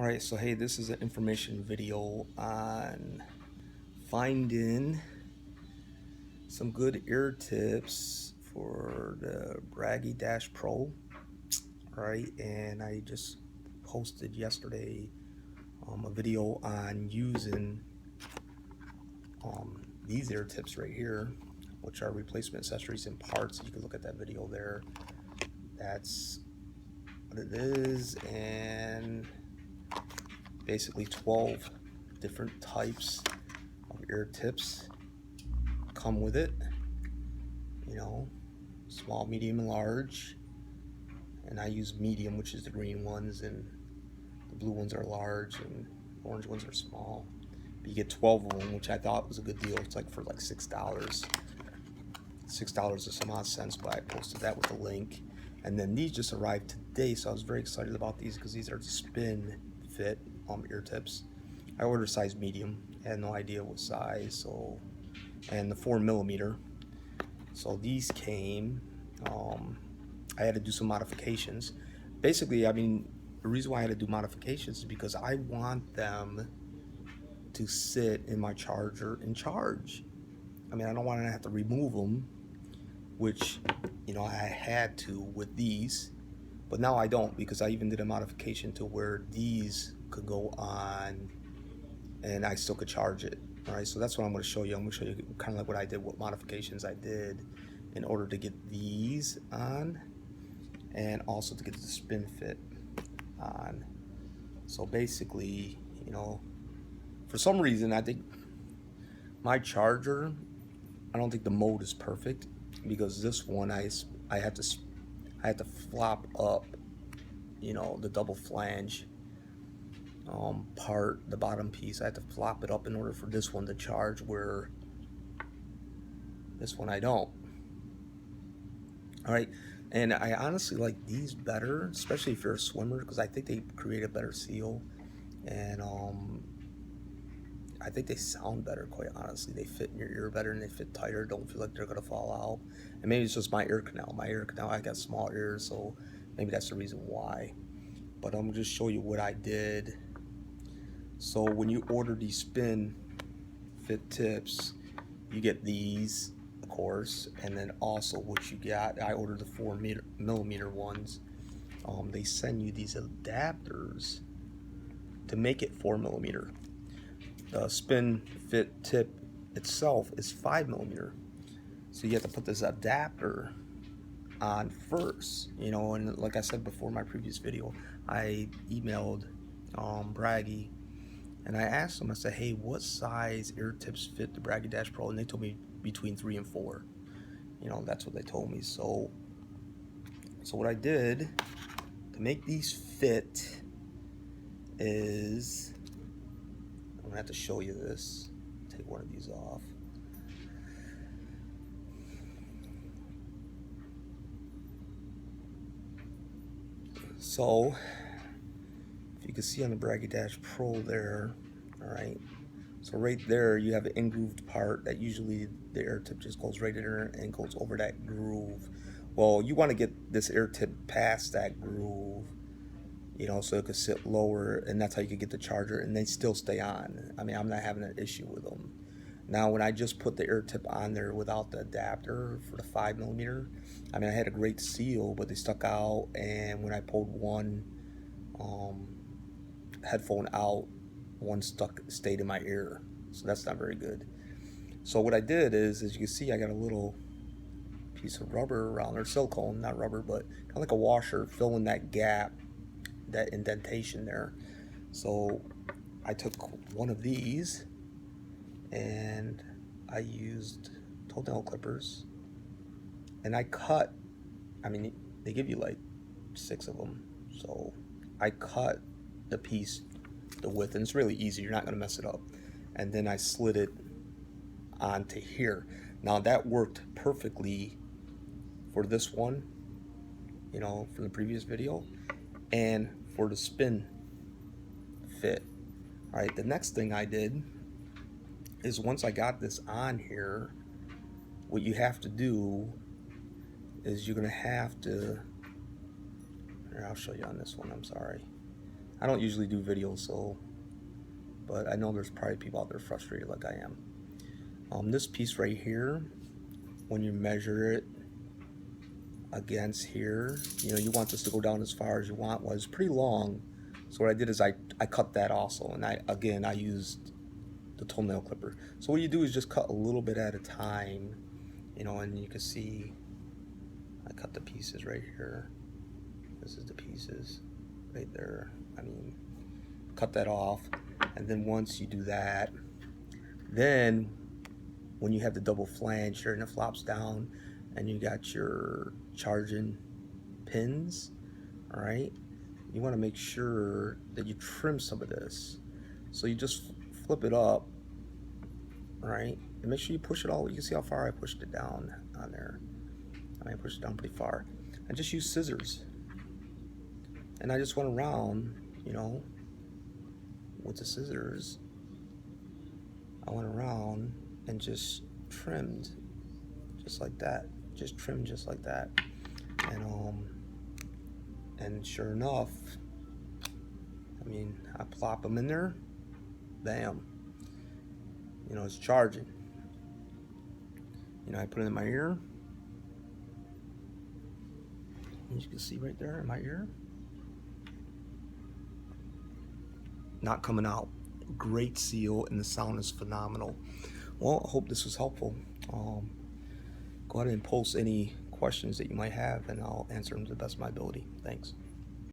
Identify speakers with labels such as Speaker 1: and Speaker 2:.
Speaker 1: Alright, so hey, this is an information video on finding some good ear tips for the Bragi Dash Pro. Alright, and I just posted yesterday a video on using these ear tips right here, which are replacement accessories and parts. You can look at that video there. That's what it is, and basically 12 different types of ear tips come with it, you know, small, medium, and large. And I use medium, which is the green ones, and the blue ones are large and orange ones are small. But you get 12 of them, which I thought was a good deal. It's like for like $6. $6 or some odd cents, but I posted that with a link. And then these just arrived today, so I was very excited about these because these are spin fit ear tips. I ordered size medium. I had no idea what size, so, and the 4mm. So these came. I had to do some modifications. Basically, I mean, the reason why I had to do modifications is because I want them to sit in my charger and charge. I mean, I don't want to have to remove them, which, you know, I had to with these, but now I don't, because I even did a modification to where these could go on and I still could charge it. All right, so that's what I'm going to show you. I'm going to show you kind of like what I did, what modifications I did in order to get these on and also to get the spin fit on. So basically, you know, for some reason, I think my charger, I don't think the mode is perfect, because this one I had to flop up, you know, the double flange part, the bottom piece. I had to flop it up in order for this one to charge, where this one I don't. All right, and I honestly like these better, especially if you're a swimmer, because I think they create a better seal, and I think they sound better, quite honestly. They fit in your ear better and they fit tighter, don't feel like they're gonna fall out. And maybe it's just my ear canal. I got small ears, so maybe that's the reason why. But I'm gonna just show you what I did. So when you order these spin fit tips, you get these, of course, and then also what you got, I ordered the 4mm ones. They send you these adapters to make it 4mm. The spin fit tip itself is 5mm, so you have to put this adapter on first, you know. And like I said before in my previous video, I emailed Bragi and I asked them, I said, hey, what size ear tips fit the Bragi Dash Pro? And they told me between 3 and 4. You know, that's what they told me. So what I did to make these fit is, I'm gonna have to show you this. Take one of these off. So if you can see on the Bragi Dash Pro there, all right, so right there you have an in-grooved part that usually the air tip just goes right in there and goes over that groove. Well, you want to get this air tip past that groove, you know, so it could sit lower, and that's how you could get the charger and they still stay on. I mean, I'm not having an issue with them. Now, when I just put the ear tip on there without the adapter for the 5mm, I mean, I had a great seal, but they stuck out, and when I pulled one headphone out, one stayed in my ear, so that's not very good. So what I did is, as you can see, I got a little piece of rubber around there, silicone, not rubber, but kind of like a washer, filling that gap, that indentation there. So I took one of these and I used toenail clippers and I cut, I mean, they give you like 6 of them, so I cut the piece, the width, and it's really easy, you're not going to mess it up, and then I slid it onto here. Now that worked perfectly for this one, you know, from the previous video, and for the spin fit. All right, the next thing I did is, once I got this on here, what you have to do is you're gonna have to, here, I'll show you on this one, I'm sorry. I don't usually do videos, so, but I know there's probably people out there frustrated like I am. This piece right here, when you measure it against here, you know, you want this to go down as far as you want. Well, it's pretty long, so what I did is I cut that also, and I used the toenail clipper. So what you do is just cut a little bit at a time, you know, and you can see I cut the pieces right here. This is the pieces right there. I mean, cut that off, and then once you do that, then when you have the double flange here and it flops down and you got your charging pins, all right, you want to make sure that you trim some of this. So you just flip it up, right, and make sure you push it all. You can see how far I pushed it down on there. I pushed it down pretty far. I just use scissors, and I just went around, you know, with the scissors. I went around and just trimmed just like that, just trimmed just like that, and sure enough, I mean, I plop them in there, bam, you know, it's charging. You know, I put it in my ear, and you can see right there in my ear, not coming out. Great seal, and the sound is phenomenal. Well, I hope this was helpful. Go ahead and post any questions that you might have, and I'll answer them to the best of my ability. Thanks.